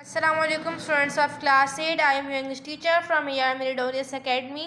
Assalamu alaikum students of class 8. I am your English teacher from AR Meritorious Academy.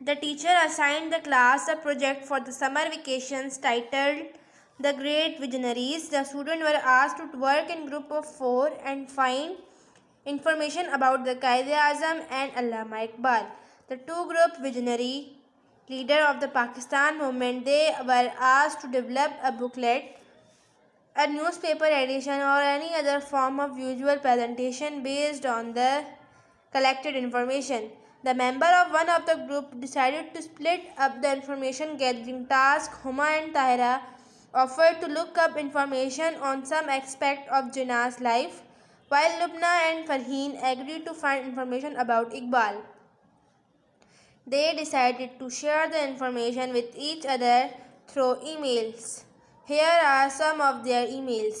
The teacher assigned the class a project for the summer vacations titled The Great Visionaries. The students were asked to work in group of 4 and find information about the Quaid-e-Azam and Allama Iqbal, the two group visionary leader of the Pakistan movement. They were asked to develop a booklet, a newspaper edition, or any other form of visual presentation based on the collected information. The member of one of the group decided to split up the information gathering task. Huma and Tahira offered to look up information on some aspect of Jinnah's life, while Lubna and Farheen agreed to find information about Iqbal. They decided to share the information with each other through emails. Here are some of their emails.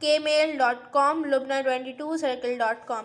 kmail.com, lubna22 circle.com,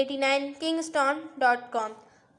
89 kingston.com.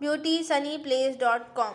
beautysunnyplace.com.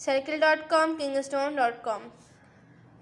circle.com, kingston.com.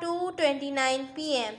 2:29 PM.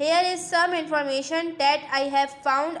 here is some information that I have found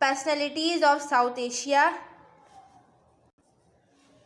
personalities of South Asia.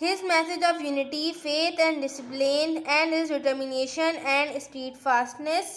His message of unity, faith and discipline and his determination and steadfastness.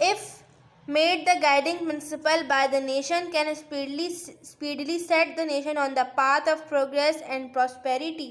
If made the guiding principle by the nation can speedily set the nation on the path of progress and prosperity.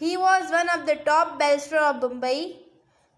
He was one of the top barrister of Bombay.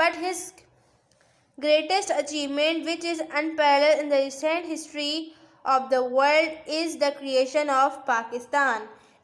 But his greatest achievement, which is unparalleled in the recent history of the world, is the creation of Pakistan.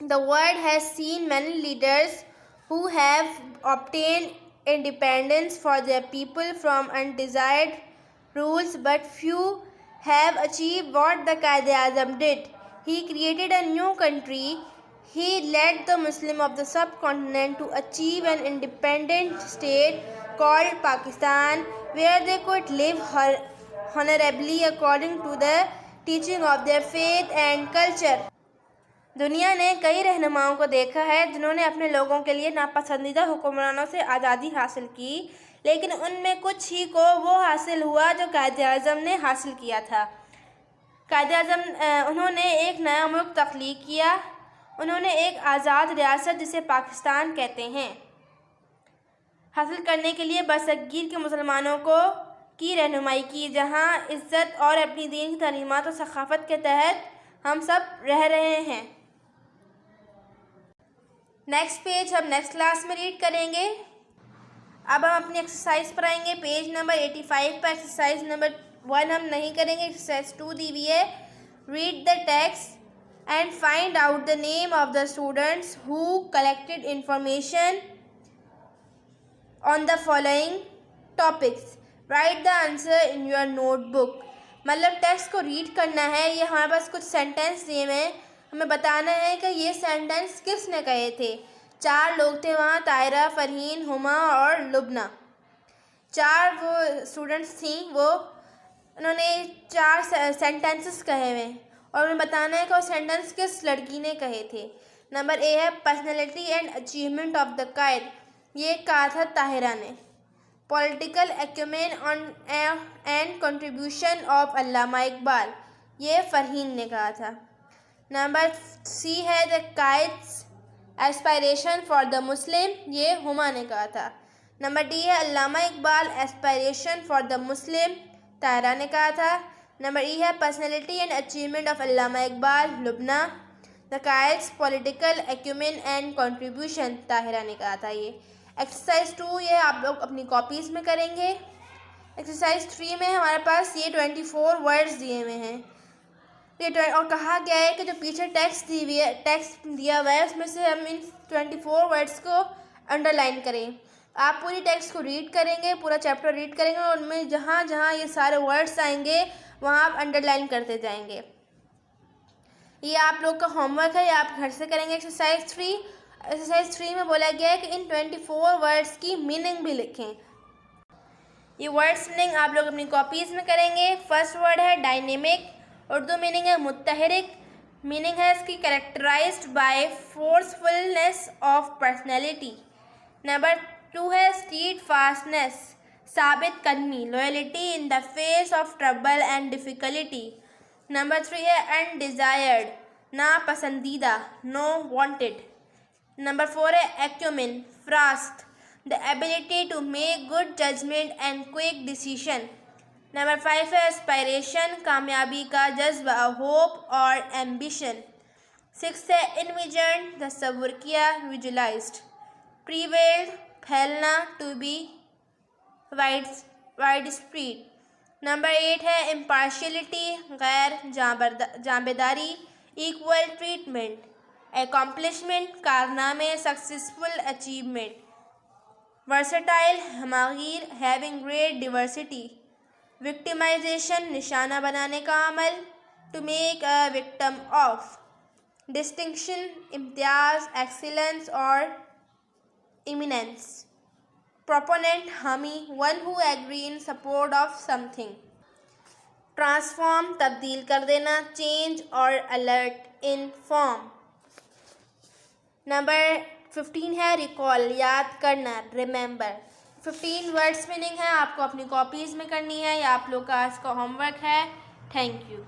The world has seen many leaders who have obtained independence for their people from undesired rules, but few have achieved what the Quaid-e-Azam did. He created a new country. He led the Muslims of the subcontinent to achieve an independent state called Pakistan, where they could live honorably according to the teaching of their faith and culture. دنیا نے کئی رہنماؤں کو دیکھا ہے جنہوں نے اپنے لوگوں کے لیے ناپسندیدہ حکمرانوں سے آزادی حاصل کی، لیکن ان میں کچھ ہی کو وہ حاصل ہوا جو قائد اعظم نے حاصل کیا تھا۔ قائد اعظم انہوں نے ایک نیا ملک تخلیق کیا، انہوں نے ایک آزاد ریاست جسے پاکستان کہتے ہیں حاصل کرنے کے لیے برصغیر کے مسلمانوں کی رہنمائی کی، جہاں عزت اور اپنی دین کی تعلیمات و ثقافت کے تحت ہم سب رہ رہے ہیں۔ نیکسٹ پیج ہم نیکسٹ کلاس میں ریڈ کریں گے۔ اب ہم اپنی ایکسرسائز پر آئیں گے۔ پیج نمبر 85 پر ایکسرسائز نمبر 1 ہم نہیں کریں گے، ایکسرسائز 2 دی ہوئی ہے۔ Read the text and find out the name of the students who collected information on the following topics. Write the answer in your notebook. مطلب ٹیکسٹ کو red کرنا ہے، یہ ہمارے پاس کچھ سینٹینس دیے ہوئے ہیں، ہمیں بتانا ہے کہ یہ سینٹینس کس نے کہے تھے۔ 4 لوگ تھے وہاں، طاہرہ، فرحین، ہما اور لبنہ۔ 4 وہ اسٹوڈنٹس تھیں، انہوں نے 4 سینٹینسز کہے ہوئے ہیں اور ہمیں بتانا ہے کہ وہ سینٹینس کس لڑکی نے کہے تھے۔ نمبر اے ہے personality and achievement of the قائد، یہ کہا تھا طاہرہ نے۔ Political acumen and contribution of Allama Iqbal, یہ فرحین نے کہا تھا۔ نمبر سی ہے دا قائد's ایسپائریشن فار دا مسلم، یہ ہما نے کہا تھا۔ نمبر ڈی ہے علامہ اقبال ایسپائریشن فار دا مسلم، طاہرہ نے کہا تھا۔ نمبر ای ہے personality and achievement of Allama Iqbal, Lubna. The Quaid's political acumen and contribution, Tahira نے کہا تھا۔ یہ ایکسرسائز 2 یہ آپ لوگ اپنی کاپیز میں کریں گے۔ ایکسرسائز 3 میں ہمارے پاس یہ 24 ورڈز دیے ہوئے ہیں، اور کہا گیا ہے کہ جو پیچھے ٹیکسٹ دیا ہوا ہے اس میں سے ہم ان 24 ورڈز کو انڈر لائن کریں۔ آپ پوری ٹیکسٹ کو ریڈ کریں گے، پورا چیپٹر ریڈ کریں گے اور ان میں جہاں جہاں یہ سارے ورڈز آئیں گے وہاں آپ انڈر لائن کرتے جائیں گے۔ یہ آپ لوگ کا ہوم ورک ہے، یہ آپ گھر سے کریں گے۔ ایکسرسائز 3 میں بولا گیا ہے کہ ان 24 ورڈز کی میننگ بھی لکھیں۔ یہ ورڈز میننگ آپ لوگ اپنی کاپیز میں کریں گے۔ فرسٹ ورڈ ہے ڈائنیمک، اردو میننگ ہے متحرک، میننگ ہے اس کی characterized by forcefulness of personality. Number 2 ہے اسٹیڈ فاسٹنس، ثابت قدمی، loyalty in the face of trouble and difficulty. Number 3 ہے انڈیزائرڈ، ناپسندیدہ، نو وانٹڈ۔ نمبر 4 ہے ایکومن، فراست، the ability to make good judgment and quick decision۔ Number 5 ہے اسپائریشن، کامیابی کا جذبہ، ہوپ اور ایمبیشن۔ 6 ہے انویژنڈ، تصور کیا، ویژولائزڈ۔ پریویلڈ، پھیلنا، to be wide spread. Number 8 ہے امپارشلٹی، غیر جانبداری، ایکول ٹریٹمنٹ۔ اکمپلشمنٹ، کارنامے، سکسیسفل اچیومنٹ۔ ورسٹائل، ہماگیر، ہیونگ گریٹ ڈیورسٹی۔ وکٹمائزیشن، نشانہ بنانے کا عمل، to make a victim of. Distinction, امتیاز، ایکسیلنس اور ایمیننس۔ پروپوننٹ، حامی، one who agree in support of something. Transform, تبدیل کر دینا، چینج اور الرٹ ان فارم۔ نمبر 15 ہے ریکال، یاد کرنا، ریممبر۔ 15 ورڈس میننگ ہے، آپ کو اپنی کاپیز میں کرنی ہے، یا آپ لوگ کا آج کا ہوم ورک ہے۔ Thank you.